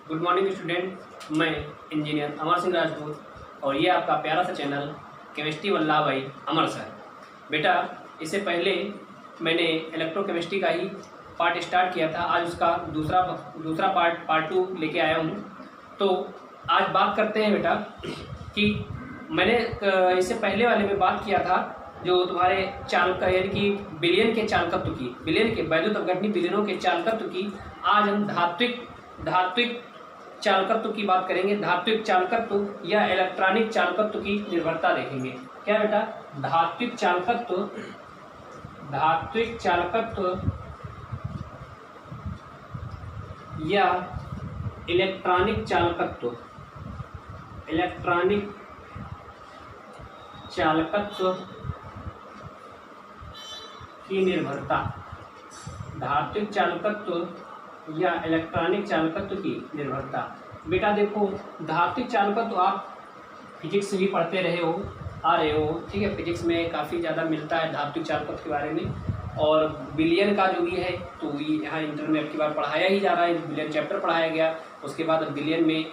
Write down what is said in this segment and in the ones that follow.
Good morning student, मैं engineer Amar Singh Rajput और ये आपका प्यारा सा चैनल केमिस्ट्री वल्लाह भाई अमर सर। बेटा, इससे पहले मैंने इलेक्ट्रोकेमिस्ट्री का ही पार्ट स्टार्ट किया था। आज उसका दूसरा पार्ट 2 लेके आया हूँ। तो आज बात करते हैं बेटा कि मैंने इससे पहले वाले में बात किया था जो तुम्हारे चालक यानी कि बिलियन के चालकत्व की, बिलियन के वैद्युत अपघटनी बिलियनों के चालकत्व की। आज हम धात्विक चालकत्व की बात करेंगे। धात्विक चालकत्व या इलेक्ट्रॉनिक चालकत्व की निर्भरता देखेंगे। क्या बेटा? धात्विक चालकत्व या इलेक्ट्रॉनिक चालकत्व की निर्भरता। धात्विक चालकत्व या इलेक्ट्रॉनिक चालकत्व की निर्भरता। बेटा देखो, धात्विक चालकत्व आप फिजिक्स भी पढ़ते रहे हो, ठीक है। फिजिक्स में काफ़ी ज़्यादा मिलता है धात्विक चालकत्व के बारे में, और बिलियन का जो भी है तो यहाँ इंटर में अब की बार पढ़ाया ही जा रहा है। बिलियन चैप्टर पढ़ाया गया, उसके बाद बिलियन में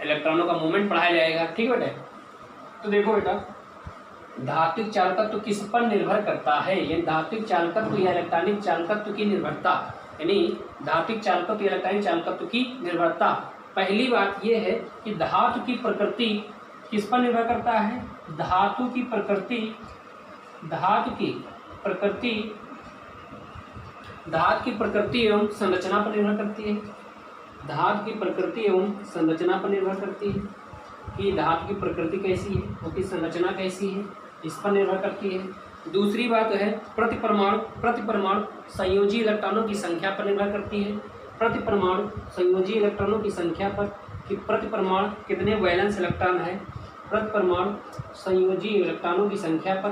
इलेक्ट्रॉनों का मूवमेंट पढ़ाया जाएगा, ठीक है बेटा। तो देखो बेटा, धात्विक चालकत्व किस पर निर्भर करता है? ये धात्विक चालकत्व या इलेक्ट्रॉनिक चालकत्व की निर्भरता, यानी धात्विक चालकत्व या इलेक्ट्रॉनिक चालकत्व की निर्भरता। पहली बात यह है कि धातु की प्रकृति किस पर निर्भर करता है? धातु की प्रकृति एवं संरचना पर निर्भर करती है। धातु की प्रकृति एवं संरचना पर निर्भर करती है कि धातु की प्रकृति कैसी है, उसकी संरचना कैसी है, इस पर निर्भर करती है। दूसरी बात है प्रति परमाणु संयोजी इलेक्ट्रॉनों की संख्या पर निर्भर करती है। प्रति परमाणु संयोजी इलेक्ट्रॉनों की संख्या पर कि प्रति परमाणु कितने वैलेंस इलेक्ट्रॉन है। प्रति परमाणु संयोजी इलेक्ट्रॉनों की संख्या पर।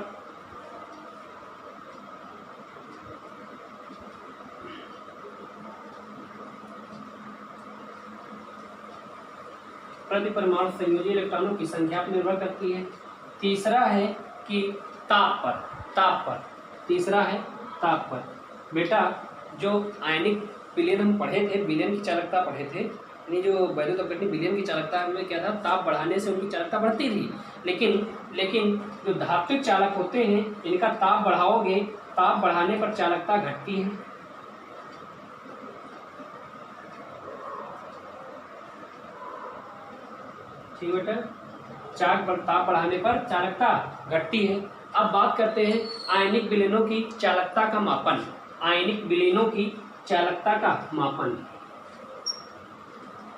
प्रति परमाणु संयोजी इलेक्ट्रॉनों की संख्या पर निर्भर करती है। तीसरा है कि ताप पर। तीसरा है ताप पर। बेटा, जो आयनिक विलयन हम पढ़े थे, विलयन की चालकता पढ़े थे, यानी जो वैद्युत अपघटनी विलयन की चालकता में क्या था, ताप बढ़ाने से उनकी चालकता बढ़ती थी। लेकिन जो धात्विक चालक होते हैं इनका ताप बढ़ाओगे, ताप बढ़ाने पर चालकता घटती है। ठीक बेटा, ताप बढ़ाने पर चालकता घटती है। अब बात करते हैं आयनिक विलयनों की चालकता का मापन। आयनिक विलयनों की चालकता का मापन।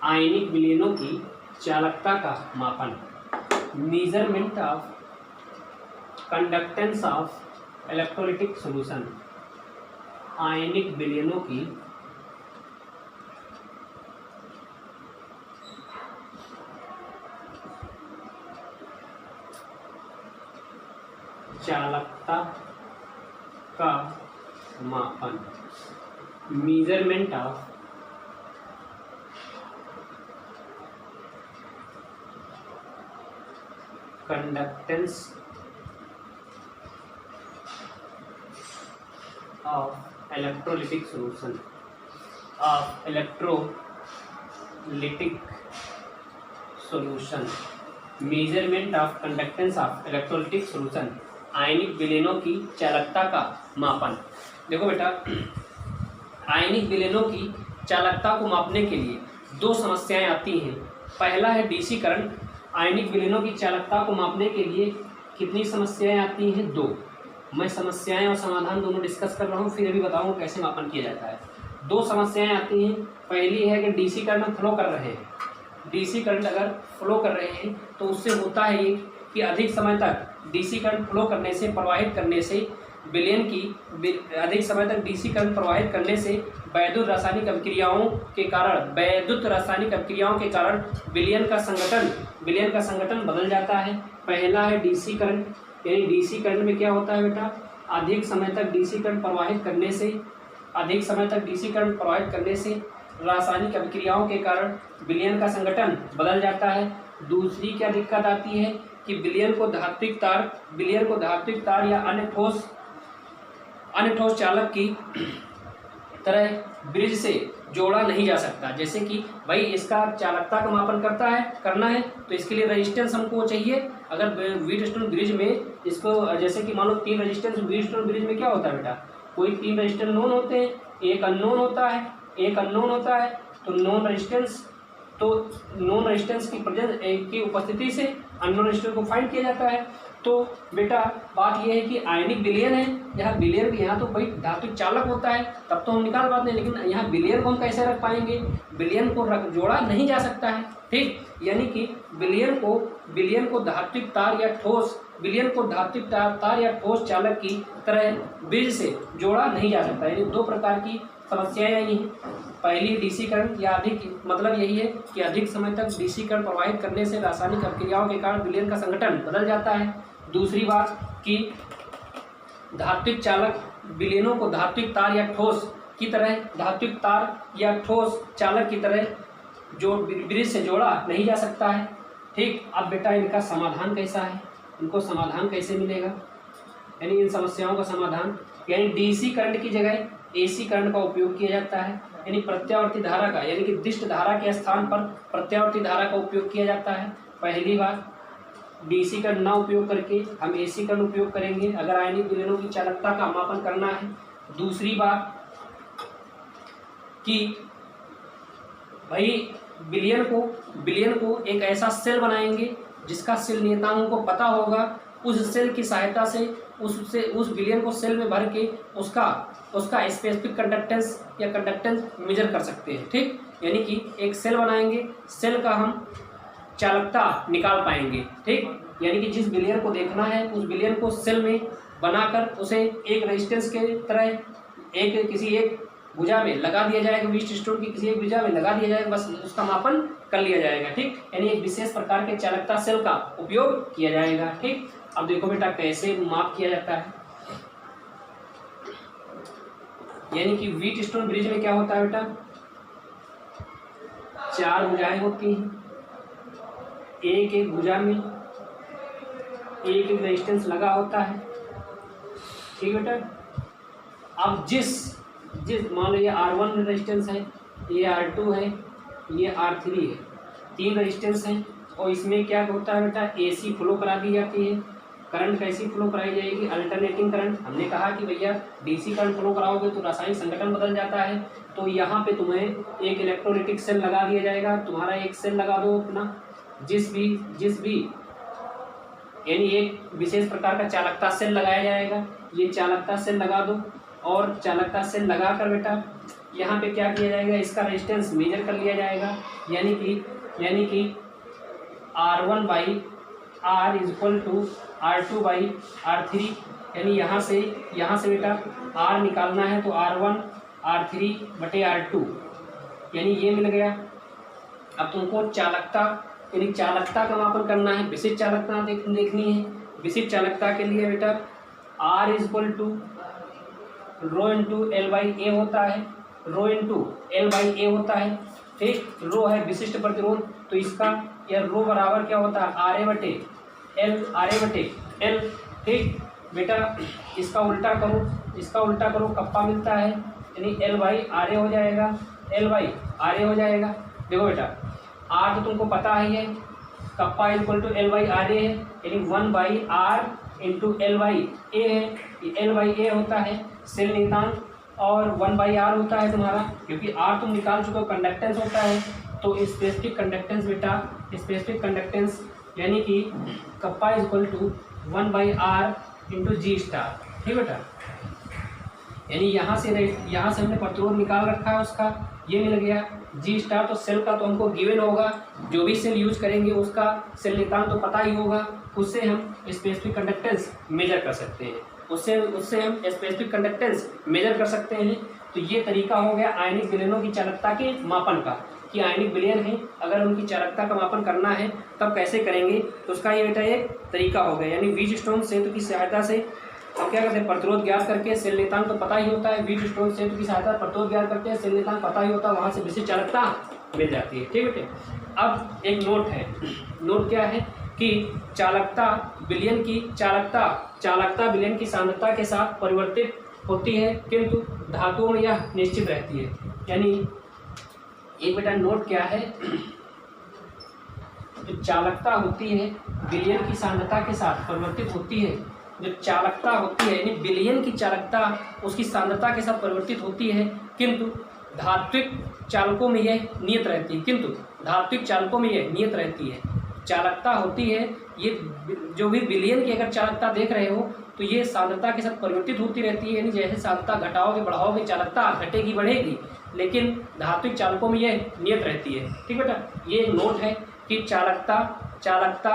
आयनिक विलयनों की चालकता का मापन। Measurement of conductance of electrolytic solution. आयनिक विलयनों की चालकता का मापन। Measurement of conductance of electrolytic solution. Measurement of conductance of electrolytic solution. आयनिक विलयनों की चालकता का मापन। देखो बेटा, आयनिक विलयनों की चालकता को मापने के लिए दो समस्याएं आती हैं। पहला है डीसी करंट। आयनिक विलयनों की चालकता को मापने के लिए कितनी समस्याएं आती हैं? 2। मैं समस्याएं और समाधान दोनों डिस्कस कर रहा हूँ, फिर अभी बताऊँ कैसे मापन किया जाता है। 2 समस्याएं आती हैं। पहली है कि डीसी करंट फ्लो कर रहे हैं। डीसी करंट अगर फ्लो कर रहे हैं तो उससे होता है ये कि अधिक समय तक डीसी करंट फ्लो करने से, प्रवाहित करने से अधिक समय तक डीसी करंट प्रवाहित करने से वैद्युत रासायनिक अभिक्रियाओं के कारण विलयन का संगठन बदल जाता है। पहला है डीसी करंट, यानी डीसी करंट में क्या होता है बेटा, अधिक समय तक डीसी करंट प्रवाहित करने से रासायनिक अभिक्रियाओं के कारण विलयन का संगठन बदल जाता है। दूसरी क्या दिक्कत आती है कि विलयन को धात्विक तार या अन्य ठोस चालक की तरह ब्रिज से जोड़ा नहीं जा सकता। जैसे कि भाई इसका चालकता का मापन करना है तो इसके लिए रेजिस्टेंस हमको चाहिए। अगर व्हीटस्टोन ब्रिज में इसको जैसे कि मान लो 3 रेजिस्टेंस, व्हीटस्टोन ब्रिज में क्या होता है बेटा, कोई 3 रेजिस्टेंस नोन होते हैं, एक अननोन होता है, तो नॉन रेजिस्टेंस की प्रेजेंस की उपस्थिति से अननोन रेजिस्टेंस को फाइंड किया जाता है। तो बेटा बात यह है कि आयनिक विलयन है, यहाँ विलयन भी, यहाँ तो भाई धात्विक चालक होता है तब तो हम निकाल पाते हैं, लेकिन यहाँ विलयन को हम कैसे रख पाएंगे, विलयन को जोड़ा नहीं जा सकता है। ठीक, यानी कि विलयन को धात्विक तार या ठोस चालक की तरह ब्रिज से जोड़ा नहीं जा सकता। यानी 2 प्रकार की समस्याएं आई हैं। पहली डीसी करंट या मतलब यही है कि अधिक समय तक डीसी करंट प्रवाहित करने से रासायनिक अभिक्रियाओं के कारण विलयन का संगठन बदल जाता है। दूसरी बात कि धात्विक चालक विलयनों को धात्विक तार या ठोस चालक की तरह जो ब्रिज से जोड़ा नहीं जा सकता है। ठीक, अब बेटा इनका समाधान कैसा है, इनको समाधान कैसे मिलेगा, यानी इन समस्याओं का समाधान, यानी डीसी करंट की जगह एसी करंट का उपयोग किया जाता है। यानी प्रत्यावर्ती धारा का, यानी कि दिष्ट धारा के स्थान पर प्रत्यावर्ती धारा का उपयोग किया जाता है। पहली बात, डीसी करंट ना उपयोग करके हम एसी करंट उपयोग करेंगे अगर आयनिक विलयनों की चालकता का मापन करना है। दूसरी बात कि भाई विलयन को एक ऐसा सेल बनाएंगे जिसका सेल नियतांक को पता होगा, उस सेल की सहायता से उस विलयन को सेल में भर के उसका स्पेसिफिक कंडक्टेंस या कंडक्टेंस मेजर कर सकते हैं। ठीक, यानी कि एक सेल बनाएंगे, सेल का हम चालकता निकाल पाएंगे। ठीक, यानी कि जिस विलयन को देखना है उस विलयन को सेल में बनाकर उसे एक रेजिस्टेंस के तरह किसी एक भुजा में लगा दिया जाएगा, व्हीटस्टोन की किसी एक भुजा में लगा दिया जाएगा, बस उसका मापन कर लिया जाएगा। ठीक, यानी एक विशेष प्रकार के चालकता सेल का उपयोग किया जाएगा। ठीक, अब देखो बेटा कैसे माप किया जाता है। यानी कि व्हीटस्टोन ब्रिज में क्या होता है बेटा, 4 भुजाएं होती हैं, एक भुजा में एक रेजिस्टेंस लगा होता है। ठीक बेटा, अब जिस मान लो ये R1 रेजिस्टेंस है, ये R2 है, ये R3 है, 3 रेजिस्टेंस हैं और इसमें क्या होता है बेटा, AC फ्लो करा दी जाती है। करंट कैसी फ्लो कराई जाएगी, अल्टरनेटिंग करंट। हमने कहा कि भैया डीसी करंट फ्लो कराओगे तो रासायनिक संगठन बदल जाता है, तो यहाँ पे तुम्हें एक इलेक्ट्रोलिटिक सेल लगा दिया जाएगा। तुम्हारा एक सेल लगा दो अपना, जिस भी यानी एक विशेष प्रकार का चालकता सेल लगाया जाएगा। ये चालकता सेल लगा दो और चालकता सेल लगाकर बेटा यहाँ पे क्या किया जाएगा, इसका रेजिस्टेंस मेजर कर लिया जाएगा। यानी कि R1/R = R2/R3। यानी यहाँ से बेटा R निकालना है तो R1 R3/R2, यानी ये मिल गया। अब तुमको चालकता का मापन करना है, विशिष्ट चालकता देखनी है। विशिष्ट चालकता के लिए बेटा R = ρ×L/A होता है। ठीक, रो है विशिष्ट प्रतिरोध, तो इसका यह रो बराबर क्या होता है, RA/L। ठीक बेटा, इसका उल्टा करो, कप्पा मिलता है, यानी L/RA हो जाएगा, L/RA हो जाएगा। देखो बेटा R तो तुमको पता ही है, कप्पा = L/RA है, यानी 1/R × L/A है। L/A होता है सेल नियतांक और 1/R होता है तुम्हारा, क्योंकि R तुम निकाल चुके हो, कंडक्टेंस होता है। तो स्पेसिफिक कंडक्टेंस बेटा, यानी कि कप्पा = 1/R × G स्टार। ठीक बेटा, यानी यहाँ से हमने प्रतिरोध निकाल रखा है उसका, ये मिल गया G स्टार। तो सेल का तो हमको गिवन होगा, जो भी सेल यूज करेंगे उसका सेल नियतांक तो पता ही होगा, उससे हम स्पेसिफिक कंडक्टेंस मेजर कर सकते हैं। तो ये तरीका हो गया आयनिक विलयनों की चालकता के मापन का, कि आयनिक विलयन है अगर उनकी चालकता का मापन करना है तब कैसे करेंगे, तो उसका ये बेटा एक तरीका हो गया। यानी व्हीटस्टोन सेतु की सहायता से हम क्या करते हैं, प्रतिरोध ज्ञात करके सेल नियतांक तो पता ही होता है, व्हीटस्टोन सेतु की सहायता प्रतिरोध ज्ञात करते हैं, सेल नियतांक पता ही होता है, वहाँ से विशिष्ट चालकता मिल जाती है। ठीक बेटे, अब एक नोट है, नोट क्या है कि चालकता विलयन की सांद्रता के साथ परिवर्तित होती है, किंतु धातुओं में यह निश्चित रहती है। यानी एक बेटा नोट क्या है, जो चालकता होती है विलयन की सांद्रता के साथ परिवर्तित होती है, जो चालकता होती है यानी विलयन की चालकता उसकी सांद्रता के साथ परिवर्तित होती है, किंतु धात्विक चालकों में यह नियत रहती है, चालकता होती है ये जो भी विलयन की अगर चालकता देख रहे हो तो ये सांद्रता के साथ परिवर्तित होती रहती है, यानी जैसे सांद्रता घटाओगे बढ़ाओगे चालकता घटेगी बढ़ेगी, लेकिन धात्विक चालकों में यह नियत रहती है। ठीक बेटा, ये एक नोट है कि चालकता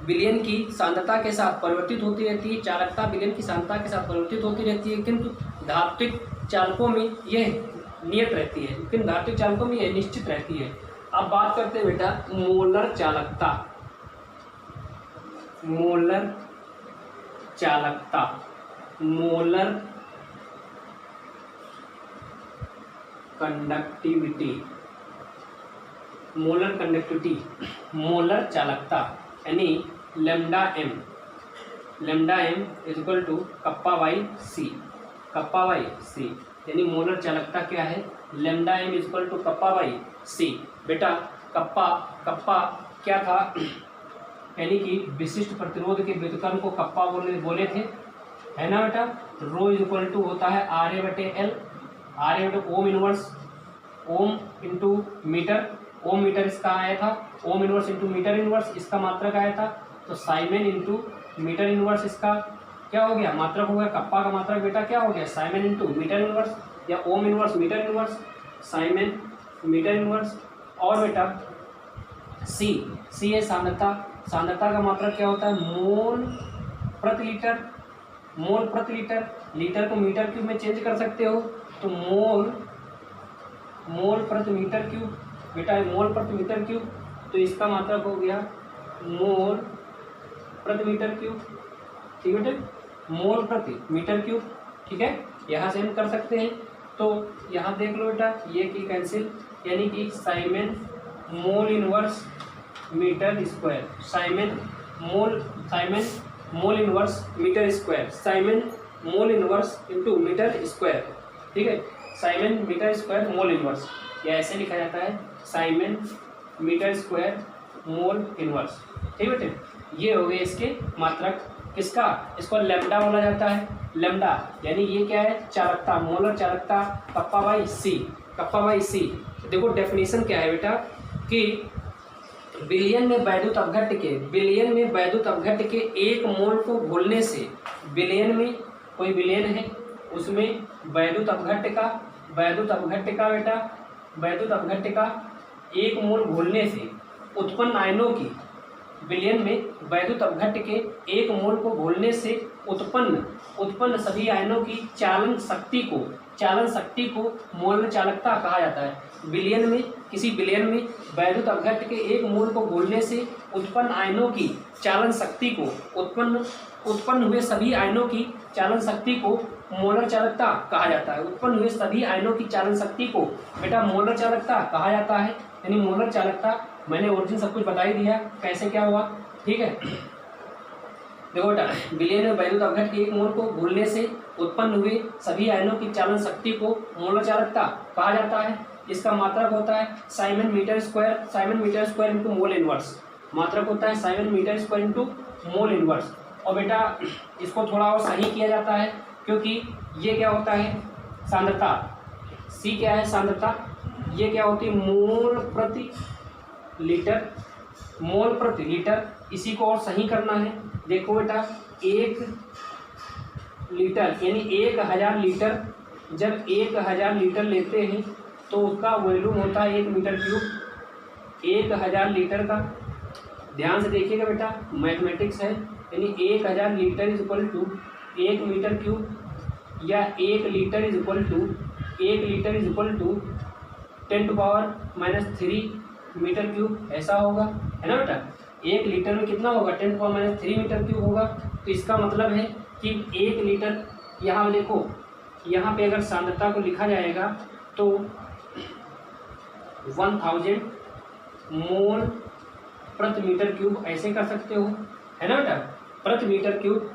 विलयन की सांद्रता के साथ परिवर्तित होती रहती है, किंतु धात्विक चालकों में यह नियत रहती है, निश्चित रहती है। अब बात करते हैं बेटा मोलर चालकता। मोलर कंडक्टिविटी, मोलर चालकता यानी lambda M is equal to kappa by C, यानी मोलर चालकता क्या है, lambda M is equal to kappa by C. बेटा कप्पा क्या था, यानी कि विशिष्ट प्रतिरोध के व्युत्क्रम को कप्पा बोले थे, है ना बेटा। रो इज इक्वल टू होता है RA बटे L, ohm inverse, ohm into metre, ohm metre इसका आया था, ohm inverse into metre inverse इसका मात्रक आया था, तो साइमेन इंटू मीटर इनवर्स इसका क्या हो गया, मात्रक हो गया। कप्पा का मात्रक बेटा क्या हो गया, साइमेन इंटू मीटर इनवर्स या ohm inverse metre inverse, siemens metre inverse. और बेटा सी है सांद्रता का मात्रक क्या होता है, मोल प्रति लीटर, लीटर को मीटर क्यूब में चेंज कर सकते हो, तो मोल प्रति मीटर क्यूब बेटा, मोल प्रति मीटर क्यूब, तो इसका मात्रक हो गया मोल प्रति मीटर क्यूब। ठीक है बेटे, मोल प्रति मीटर क्यूब। ठीक है, यहाँ से हम कर सकते हैं, तो यहाँ देख लो बेटा ये की कैंसिल, यानी कि siemens mole inverse metre square, siemens mole inverse metre square, siemens mole inverse into metre square. ठीक है, siemens metre square mole inverse, या ऐसे लिखा जाता है siemens metre square mole inverse. ठीक बेटे, ये हो गए इसके मात्रक। किसका, इसको लैम्डा बोला जाता है, लैम्डा यानी ये क्या है, चालकता, मोलर चालकता कप्पा बाई सी। देखो डेफिनेशन क्या है बेटा कि विलयन में वैद्युत अपघट्य के एक मोल को घोलने से, विलयन में कोई विलयन है उसमें वैद्युत अपघट्य का एक मोल घोलने से उत्पन्न आयनों की, विलयन में वैद्युत अपघट्य के एक मोल को घोलने से उत्पन्न सभी आयनों की चालन शक्ति को मोलर चालकता कहा जाता है। किसी विलयन में वैद्युत अपघट्य के एक मोल को घोलने से उत्पन्न आयनों की चालन शक्ति को, उत्पन्न हुए सभी आयनों की चालन शक्ति को मोलर चालकता कहा जाता है। उत्पन्न हुए सभी आयनों की चालन शक्ति को बेटा मोलर चालकता कहा जाता है। यानी मोलर चालकता मैंने ओरिजिन सब कुछ बता ही दिया कैसे क्या हुआ। ठीक है, देखो बेटा विलयन में वैद्युत अपघट्य के एक मोल को घोलने से उत्पन्न हुए सभी आयनों की चालन शक्ति को मोलर चालकता कहा जाता है। इसका मात्रक होता है siemens metre square into mole inverse, मात्रक होता है siemens metre square into mole inverse. और बेटा इसको थोड़ा और सही किया जाता है क्योंकि ये क्या होता है सांद्रता, सी क्या है सांद्रता, ये क्या होती है मोल प्रति लीटर। इसी को और सही करना है। देखो बेटा 1 लीटर यानी 1000 लीटर, जब 1000 लीटर लेते हैं तो उसका वॉल्यूम होता है 1 मीटर क्यूब। 1000 लीटर का ध्यान से देखिएगा बेटा मैथमेटिक्स है, यानी 1000 litre is equal to 1 metre cube, या 1 litre is equal to 10⁻³ metre cube, ऐसा होगा है ना बेटा। 1 लीटर में कितना होगा 10⁻³ मीटर क्यूब होगा। तो इसका मतलब है कि 1 लीटर, यहाँ देखो यहाँ पे अगर सांद्रता को लिखा जाएगा तो 1000 मोल प्रति मीटर क्यूब ऐसे कर सकते हो, है ना बेटा। प्रति मीटर क्यूब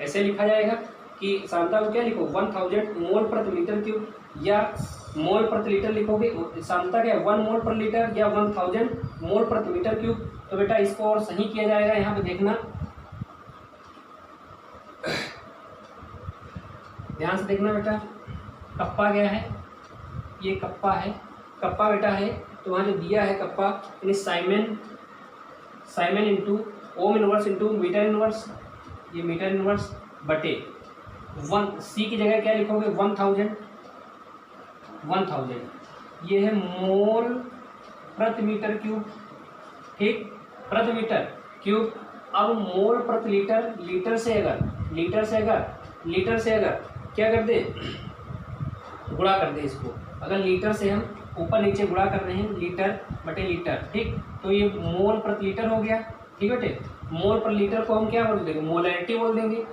ऐसे लिखा जाएगा कि सांद्रता को क्या लिखो 1000 मोल प्रति मीटर क्यूब, या मोल प्रति लीटर लिखोगे, सांद्रता क्या है 1 मोल पर लीटर या 1000 मोल प्रति मीटर क्यूब। तो बेटा इसको और सही किया जाएगा, यहाँ पे देखना, ध्यान से देखना बेटा। कप्पा क्या है, ये कप्पा है, कप्पा बेटा है तो वहाँ जो दिया है कप्पा यानी siemens into ohm inverse into metre inverse, ये मीटर इनवर्स बटे 1 सी की जगह क्या लिखोगे 1000, ये है मोल प्रति मीटर क्यूब, ठीक, प्रति मीटर क्यूब। अब मोल प्रति लीटर, लीटर से अगर क्या कर दे, गुणा कर दे इसको। अगर लीटर से हम ऊपर नीचे गुणा कर रहे हैं, लीटर बटे लीटर, ठीक, तो ये मोल प्रति लीटर हो गया, ठीक बेटे। मोल पर लीटर को हम क्या बोल देंगे, मोलैरिटी बोल देंगे,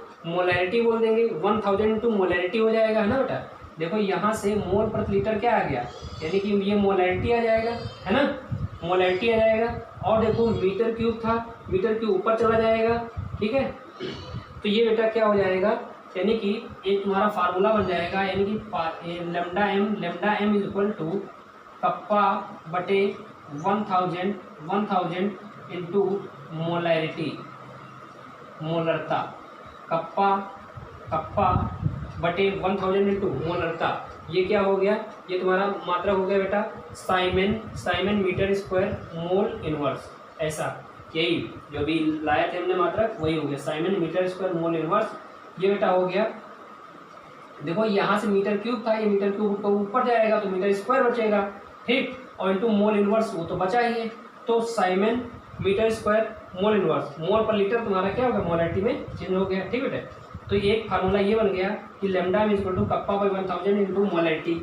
1000 इंटू मोलैरिटी हो जाएगा, है ना बेटा। देखो यहाँ से मोल प्रति लीटर क्या आ गया, यानी कि ये मोलैरिटी आ जाएगा, है ना, मोलैरिटी आ जाएगा। और देखो मीटर क्यूब था, मीटर क्यूब ऊपर चला जाएगा, ठीक है। तो ये बेटा क्या हो जाएगा, यानी कि एक तुम्हारा फार्मूला बन जाएगा, यानी कि lambda M is equal to kappa बटे 1000 इंटू मोलैरिटी, मोलरता, कप्पा बटे 1000 इंटू मोलरता। ये क्या हो गया, ये तुम्हारा मात्रा हो गया बेटा siemens metre square mole inverse, ऐसा यही जो भी लाया थे हमने मात्रा वही हो गया, siemens metre square mole inverse, ये बेटा हो गया। देखो यहाँ से मीटर क्यूब था, ये मीटर क्यूब तो ऊपर जाएगा तो मीटर स्क्वायर बचेगा, ठीक, और इंटू मोल इनवर्स वो तो बचा ही है, तो siemens metre square mole inverse, mole पर लीटर तुम्हारा क्या होगा मोलैरिटी में चेंज हो गया, ठीक बेटे। तो एक फार्मूला ये बन गया कि lambda is equal to kappa by 1000 into molarity,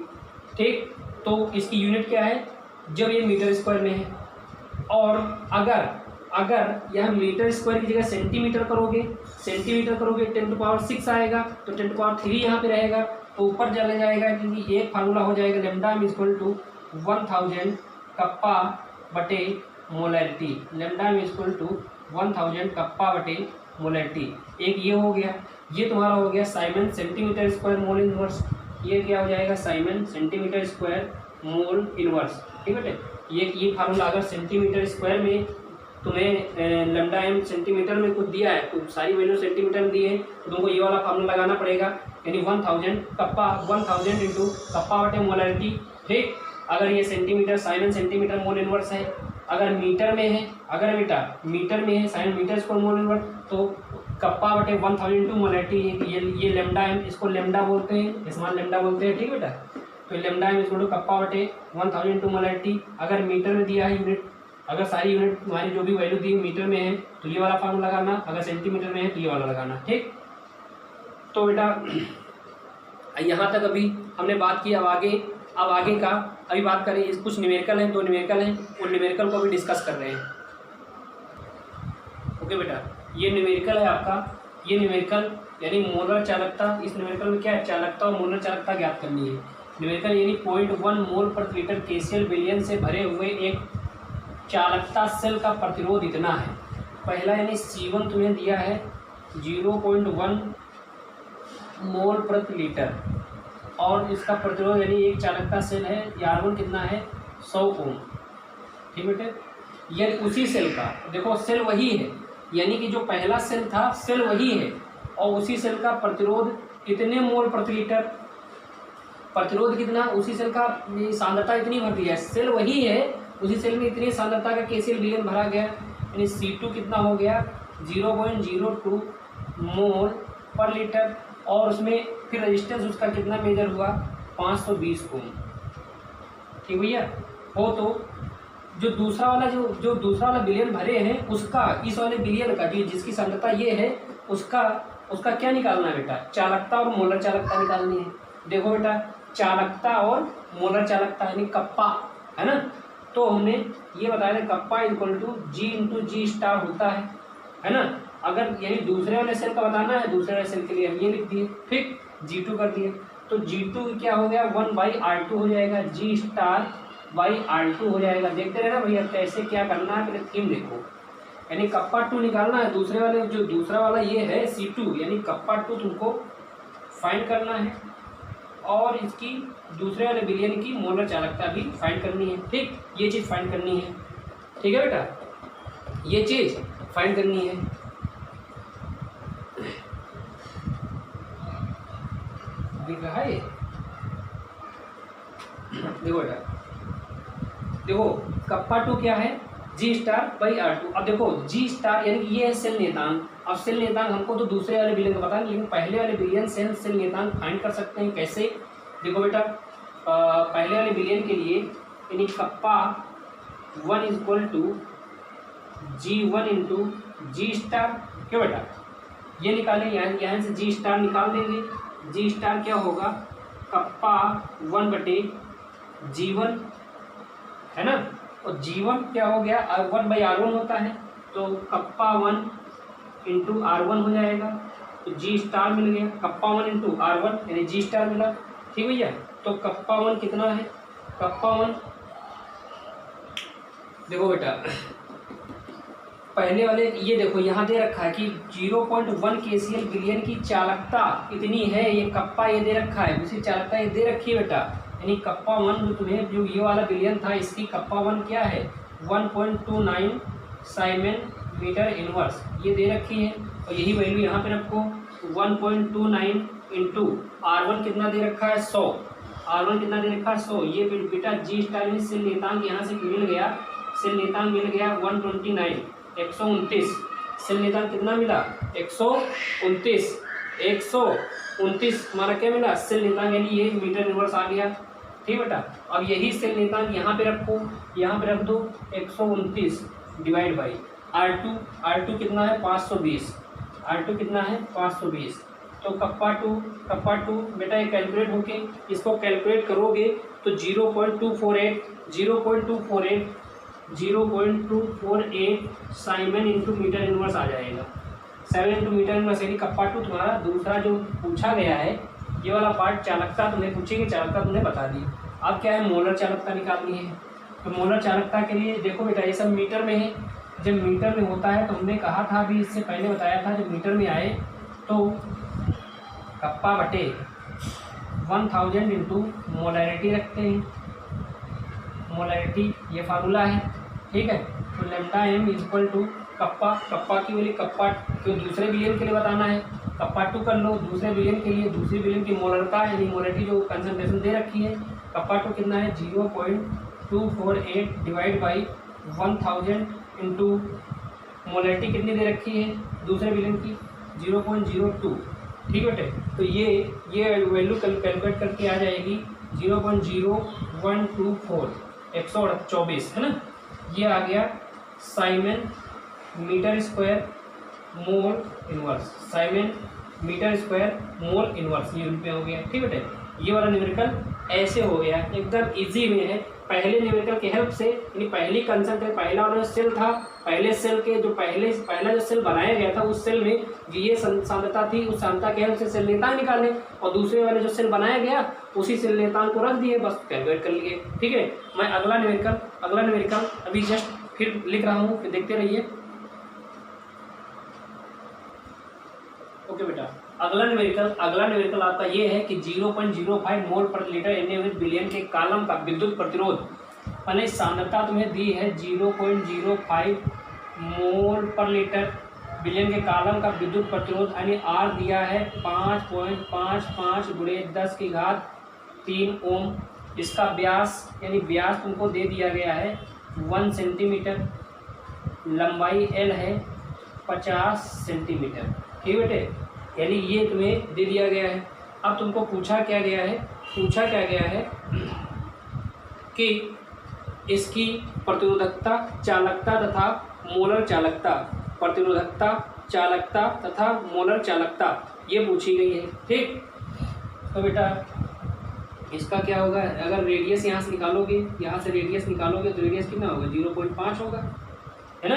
ठीक। तो इसकी यूनिट क्या है, जब ये मीटर स्क्वायर में है, और अगर यह मीटर स्क्वायर की जगह सेंटीमीटर करोगे 10⁶ आएगा, तो 10⁻³ यहाँ पे रहेगा, तो ऊपर चले जाएगा, क्योंकि एक फार्मूला हो जाएगा lambda is equal to 1000 kappa बटे molarity, lambda is equal to 1000 kappa बटे मोलैरिटी। एक ये हो गया, ये तुम्हारा हो गया siemens centimetre square mole inverse, ये क्या हो जाएगा siemens centimetre square mole inverse, ठीक है। ये फार्मूला अगर सेंटीमीटर स्क्वायर में तुम्हें लेमडा एम सेंटीमीटर में कुछ दिया है, तो सारी वैल्यू सेंटीमीटर में दी है, तो तुमको ये वाला फार्मूला लगाना पड़ेगा, यानी 1000 कप्पा 1000 इंटू कप्पा बटे मोलैरिटी, ठीक। अगर ये centimetre siemens centimetre mole inverse है, अगर मीटर में है, siemens metre square mole inverse, तो कप्पा बटे 1000 इंटू मोलैरिटी, ये लेमडा एम, इसको लेमडा बोलते हैं, स्मॉल लेमडा बोलते हैं, ठीक बेटा। तो लेमडा एम इसको कप्पा बटे 1000 इंटू मोलैरिटी, अगर मीटर में दिया है यूनिट, अगर सारी यूनिट तुम्हारी जो भी वैल्यू दी मीटर में है तो ये वाला फार्मूला लगाना, अगर सेंटीमीटर में है तो ये वाला लगाना, ठीक। तो बेटा यहाँ तक अभी हमने बात की, अब आगे का अभी बात करें। इस कुछ न्यूमेरिकल हैं, 2 न्यूमेरिकल हैं, उन न्यूमेरिकल को भी डिस्कस कर रहे हैं, ओके बेटा। ये न्यूमेरिकल है आपका, ये न्यूमेरिकल यानी मोलर चालकता, इस न्यूमेरिकल में क्या है, चालकता और मोलर चालकता ज्ञात करनी है। न्यूमेरिकल यानी 0.1 मोल प्रति लीटर केसीएल विलयन से भरे हुए एक चालकता सेल का प्रतिरोध इतना है। पहला यानी C1 तुम्हें दिया है 0.1 मोल प्रति लीटर, और इसका प्रतिरोध यानी एक चालकता सेल है, R1 कितना है 100 ओम, ठीक बेटे। यदि उसी सेल का, देखो सेल वही है, यानी कि जो पहला सेल था सेल वही है, और उसी सेल का प्रतिरोध कितने मोल प्रति लीटर, प्रतिरोध कितना, उसी सेल का सांद्रता इतनी भर दी है, सेल वही है, उसी सेल में इतनी सांद्रता का केसीएल विलयन भरा गया, यानी C2 कितना हो गया 0.02 मोल पर लीटर, और उसमें फिर रेजिस्टेंस उसका कितना मेजर हुआ 520 ओम, ठीक भैया हो। तो जो दूसरा वाला विलयन भरे हैं उसका, इस वाले विलयन का जिसकी सांद्रता ये है उसका क्या निकालना है बेटा, चालकता और मोलर चालकता निकालनी है। देखो बेटा चालकता और मोलर चालकता यानी कप्पा, है ना। तो हमने ये बताया था kappa equal to G into G star होता है ना। अगर यानी दूसरे वाले सेल का बताना है, दूसरे वाले सेल के लिए हम ये लिख दिए, ठीक, G2 कर दिए, तो G2 क्या हो गया 1/R2 हो जाएगा, G स्टार बाई R2 हो जाएगा। देखते रहना भैया कैसे क्या करना है, पहले थीम देखो, यानी कप्पा 2 निकालना है, दूसरे वाले जो दूसरा वाला ये है C2 यानी कप्पा 2 तुमको फाइंड करना है, और इसकी दूसरे वाले विलयन की मोलर चालकता भी फाइंड करनी है। ठीक, ये चीज़ फाइंड करनी है। ठीक है बेटा, ये चीज़ फाइंड करनी है। दिख रहा है ये? देखो बेटा, देखो कप्पा 2 क्या है, G स्टार बाई R2। अब देखो G स्टार यानी कि ये है सेल नेतांक। अब सेल नेतांक हमको तो दूसरे वाले विलयन का पता नहीं, लेकिन पहले वाले विलयन सेल नेतांक फाइंड कर सकते हैं। कैसे? देखो बेटा, पहले वाले विलयन के लिए यानी kappa 1 is equal to G1 into G star. क्यों बेटा, ये निकालें, यहाँ से G स्टार निकाल देंगे। G स्टार क्या होगा, कप्पा 1 बटे G1 है ना, और G1 क्या हो गया, 1/R1 होता है, तो कप्पा 1 इंटू R1 हो जाएगा। तो G स्टार मिल गया, कप्पा 1 इंटू R1 यानी G स्टार मिला। ठीक भैया, तो कप्पा 1 कितना है, कप्पा 1 देखो बेटा, पहले वाले ये देखो यहाँ दे रखा है कि 0.1 KCl विलयन की चालकता इतनी है, ये कप्पा ये दे रखा है, दूसरी चालकता ये दे रखी है बेटा। यानी कप्पा 1 जो तुम्हें जो ये वाला विलयन था, इसकी कप्पा 1 क्या है 1.29 साइमन मीटर इनवर्स ये दे रखी है, और यही वैल्यू यहाँ पे रखो 1.29 इंटू R1 कितना दे रखा है 100, R1 कितना दे रखा है 100। ये बेटा G स्टार में सेल नेतांक यहाँ से मिल गया, सेल नेतांक मिल गया 129 129। सेल नेतांक कितना मिला 129 129 हमारा क्या मिला सेल नेतांक, यानी ये मीटर इनवर्स आ गया। ठीक बेटा, अब यही सेल नेतांक यहाँ पे रखो, यहाँ पे रख दो 129 डिवाइड बाई R2 कितना है 520, R2 कितना है 520। तो कप्पा टू बेटा ये कैलकुलेट होके इसको कैलकुलेट करोगे तो 0.248 साइमन इंटू मीटर इनवर्स आ जाएगा। 7 इंटू मीटर इनवर्स यानी कप्पा 2 तुम्हारा दूसरा जो पूछा गया है, ये वाला पार्ट चालकता तुम्हें पूछेगी, चालकता तुमने बता दी। अब क्या है, मोलर चालकता निकालनी है। तो मोलर चालकता के लिए देखो बेटा, ये सब मीटर में है। जब मीटर में होता है तो हमने कहा था, अभी इससे पहले बताया था, जब मीटर में आए तो कप्पा बटे 1000 इंटू मोलैरिटी रखते हैं। मोलैरिटी ये फार्मूला है। ठीक है, तो lambda m is equal to kappa की वैल्यू, कप्पा क्यों दूसरे विलयन के लिए बताना है, कप्पा 2 कर लो, दूसरे विलयन के लिए दूसरे विलयन की मोलरता यानी मोलैरिटी जो कंसंट्रेशन दे रखी है, कप्पा 2 कितना है 0.248 डिवाइड बाई 1000 इंटू मोलैरिटी कितनी दे रखी है दूसरे विलयन की 0.02। ठीक बेटे, तो ये वैल्यू कैलकुलेट करके आ जाएगी 0.0124 124 है ना, ये आ गया siemens metre square mole inverse, siemens metre square mole inverse ये रुपये हो गया। ठीक बेटे, ये वाला न्यूमेरिकल ऐसे हो गया, एकदम इजी में है। पहले न्यूमेरिकल की हेल्प से, यानी पहली कंसेप्ट है, पहला वाला जो सेल था, पहले सेल के जो पहला जो सेल बनाया गया था, उस सेल में जो ये सांद्रता थी, उस सांद्रता के हेल्प से सेल नेतांक निकाले, और दूसरे वाले जो सेल बनाया गया उसी सेल नेतांक को रख दिए, बस कैलकुलेट कर लिए। ठीक है, मैं अगला न्यूमेरिकल अभी जस्ट फिर लिख रहा हूँ, फिर देखते रहिए। ओके बेटा, अगला न्यूमेरिकल आपका ये है कि 0.05 मोल पर लीटर एन बिलियन के कॉलम का विद्युत प्रतिरोध, मैंने सांद्रता तुम्हें दी है 0.05 मोल पर लीटर बिलियन के कॉलम का विद्युत प्रतिरोध, यानी आर दिया है 5.55 × 10⁻³ ओम। इसका व्यास यानी व्यास तुमको दे दिया गया है 1 सेंटीमीटर, लंबाई एल है 50 सेंटीमीटर। ठीक बेटे, यानी ये तुम्हें दे दिया गया है। अब तुमको पूछा क्या गया है कि इसकी प्रतिरोधकता, चालकता तथा मोलर चालकता, प्रतिरोधकता, चालकता तथा मोलर चालकता ये पूछी गई है। ठीक, तो बेटा इसका क्या होगा, अगर रेडियस यहाँ से निकालोगे, तो रेडियस कितना होगा 0.5 होगा, है ना,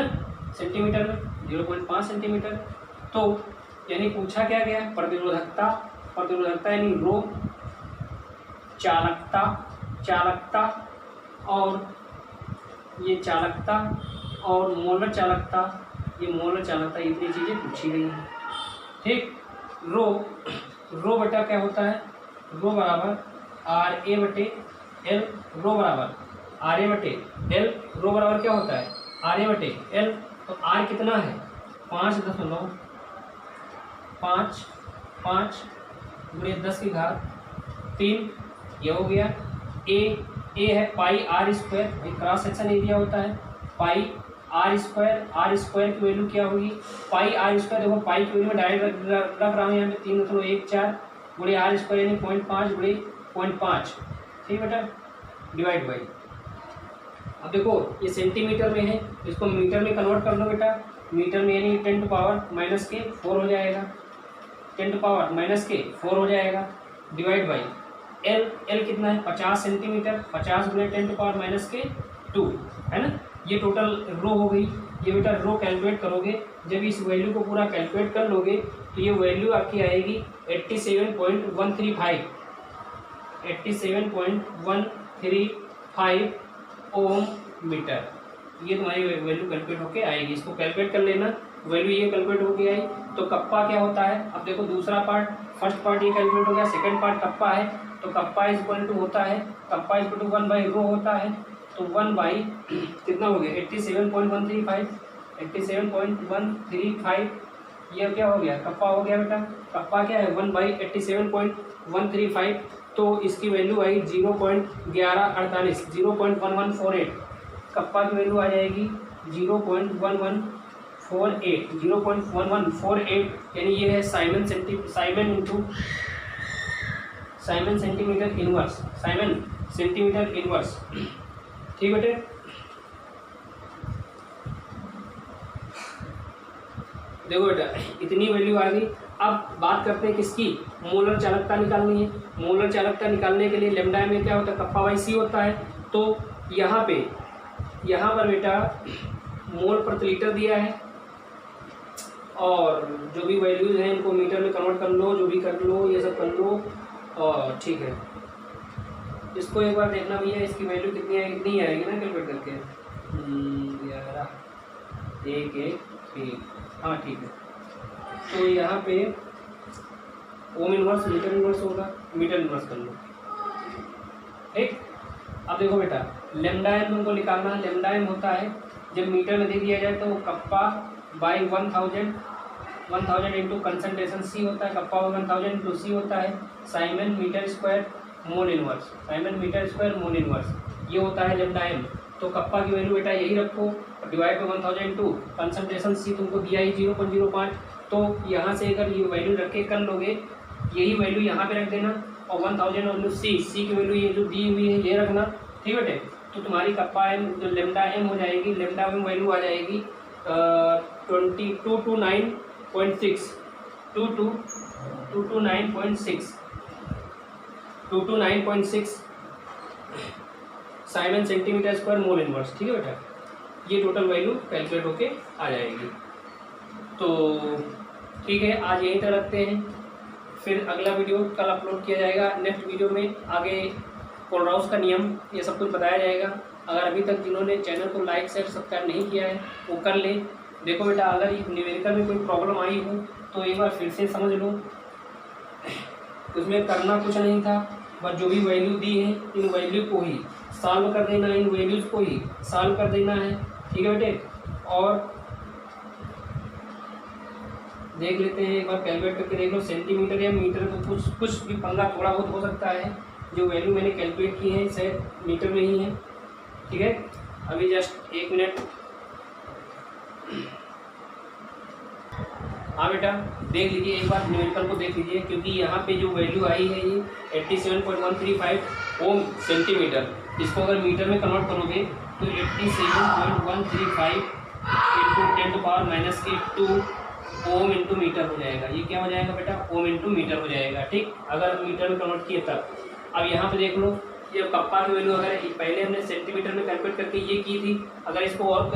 सेंटीमीटर में 0.5 सेंटीमीटर। तो यानी पूछा क्या गया, प्रतिरोधकता यानी रो, चालकता और ये चालकता और मोलर चालकता, ये इतनी चीज़ें पूछी गई हैं। ठीक, रो बेटा क्या होता है, रो बराबर आर ए बटे एल, रो बराबर आर ए बटे एल, रो बराबर क्या होता है आर ए बटे एल। तो आर कितना है 5.5 गुणे 10 की घात 3, ये हो गया। ए है pi r square, cross section area होता है pi r square. R square की वैल्यू क्या होगी पाई आर स्क्वायर, देखो पाई की वैल्यू डायरेक्ट रख रहा हूँ यहाँ पे 3.14 गुणे आर स्क्वायर यानी 0.5 गुणे 0.5, ठीक बेटा, डिवाइड बाई। अब देखो ये सेंटीमीटर में है, इसको मीटर में कन्वर्ट कर लो बेटा, मीटर में यानी 10 to power -4 हो जाएगा, 10 to power -4 हो जाएगा, डिवाइड बाई एल कितना है 50 सेंटीमीटर, 50 गुणे 10 to power -2 है ना। ये टोटल रो हो गई। ये बेटा रो कैलकुलेट करोगे, जब इस वैल्यू को पूरा कैलकुलेट कर लोगे तो ये वैल्यू आपकी आएगी 87.135 ओम मीटर। ये तुम्हारी वैल्यू कैलकुलेट होके आएगी, इसको कैलकुलेट कर लेना, वैल्यू ये कैलकुलेट होके आई। तो कप्पा क्या होता है, अब देखो दूसरा पार्ट, फर्स्ट पार्ट ये कैलकुलेट हो गया, सेकंड पार्ट कप्पा है, तो कप्पा इज इक्वल टू होता है, कप्पा इज इक्वल टू 1/रो होता है, तो 1 कितना हो गया 87.135, ये क्या हो गया कप्पा हो गया बेटा, कप्पा क्या है 1/87.135, तो इसकी वैल्यू आई 0.1148, 0.1148, कप्पा की वैल्यू आ जाएगी 0.1148, यानी ये है साइमन सेंटीमीटर इनवर्स, ठीक बेटे। देखो बेटा इतनी वैल्यू आ गई। अब बात करते हैं किसकी, मोलर चालकता निकालनी है। मोलर चालकता निकालने के लिए लैम्डा में क्या होता है कप्पा बाई सी होता है। तो यहाँ पर बेटा मोल प्रति लीटर दिया है, और जो भी वैल्यूज हैं इनको मीटर में कन्वर्ट कर लो, जो भी कर लो ये सब कर लो, और ठीक है। इसको एक बार देखना भैया, इसकी वैल्यू कितनी आएगी, कितनी आएगी ना कैलकुलेट करके 11 हाँ ठीक है। तो यहाँ पे ओम इनवर्स मीटर इनवर्स होगा, मीटर इनवर्स कर लो, ठीक। अब देखो बेटा लैम्डा एम तुमको निकालना है। लैम्डा एम होता है जब मीटर में दे दिया जाए तो kappa by 1000 into concentration C होता है, कप्पा बाई 1000 इंटू सी होता है, siemens metre square mole inverse, ये होता है लैम्डा एम। तो कप्पा की वैल्यू बेटा यही रखो, divide by 1000 into concentration C तुमको दिया ही 0.05, तो यहाँ से अगर ये वैल्यू रख के कर लोगे, यही वैल्यू यहाँ पे रख देना, और 1000 और सी की वैल्यू ये जो दी हुई है ये रखना, ठीक बेटे। तो तुम्हारी कप्पा एम जो लैम्डा एम हो जाएगी, लैम्डा एम वैल्यू आ जाएगी 229.6 Simon centimetre square mole inverse, ठीक है बेटा। ये टोटल वैल्यू कैलकुलेट होके आ जाएगी। तो ठीक है, आज यहीं तक रखते हैं, फिर अगला वीडियो कल अपलोड किया जाएगा। नेक्स्ट वीडियो में आगे कोलराउस का नियम ये सब कुछ बताया जाएगा। अगर अभी तक जिन्होंने चैनल को लाइक शेयर सब्सक्राइब नहीं किया है वो कर ले। देखो बेटा अगर न्यूमेरिकल में कोई प्रॉब्लम आई हो तो एक बार फिर से समझ लो, उसमें करना कुछ नहीं था, बस जो भी वैल्यू दी है इन वैल्यू को ही सॉल्व कर देना, इन वैल्यूज़ को ही सॉल्व कर देना है, ठीक है बेटे। और देख लेते हैं एक बार कैलकुलेट करके देख लो, सेंटीमीटर या मीटर तो कुछ भी पंगा थोड़ा बहुत हो सकता है। जो वैल्यू मैंने कैलकुलेट की है शायद मीटर में ही है, ठीक है। अभी जस्ट 1 मिनट, हाँ बेटा देख लीजिए एक बार न्यूमेरिकल को देख लीजिए, क्योंकि यहाँ पे जो वैल्यू आई है ये 87.135 ओम सेंटीमीटर, इसको अगर मीटर में कन्वर्ट करोगे तो 87.135 into 10 to power -2 ohm into metre हो जाएगा। ये क्या हो जाएगा बेटा ओम इंटू मीटर हो जाएगा, ठीक, अगर मीटर में कन्वर्ट किए तब। अब यहाँ पे देख लो ये कप्पा की वैल्यू अगर पहले हमने सेंटीमीटर में कैलकुलेट करके ये की थी, अगर इसको और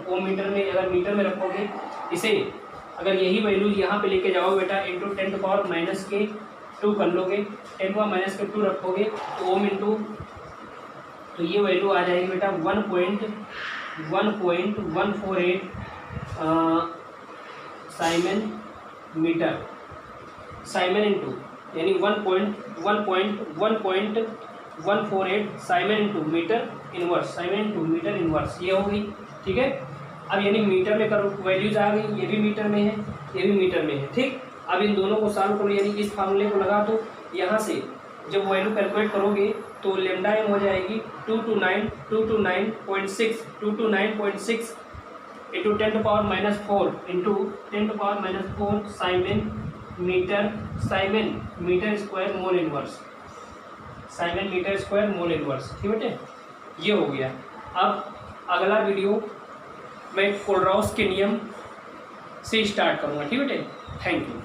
ओम मीटर में अगर मीटर में रखोगे, इसे अगर यही वैल्यू यहाँ पे लेके जाओ बेटा इंटू 10 to power -2 कर लोगे, 10 to power -2 रखोगे तो ओम इंटू, तो ये वैल्यू आ जाएगी बेटा 1.148 साइमन मीटर, साइमन इंटू यानी 1.148 siemens into metre inverse, siemens into metre inverse, ये हो गई। ठीक है, अब यानी मीटर में करो, वैल्यूज आ गई, ये भी मीटर में है, ये भी मीटर में है। ठीक, अब इन दोनों को सॉल्व करो, यानी इस फार्मूले को लगा दो। यहाँ से जब वैल्यू कैलकुलेट करोगे तो लेमडा एम हो जाएगी 229.6 into 10⁻⁴ into 10⁻⁴ siemens metre square mole inverse, siemens metre square mole inverse. ठीक बेटे, ये हो गया। अब अगला वीडियो मैं कोलराउस के नियम से स्टार्ट करूँगा। ठीक बेटे, थैंक यू।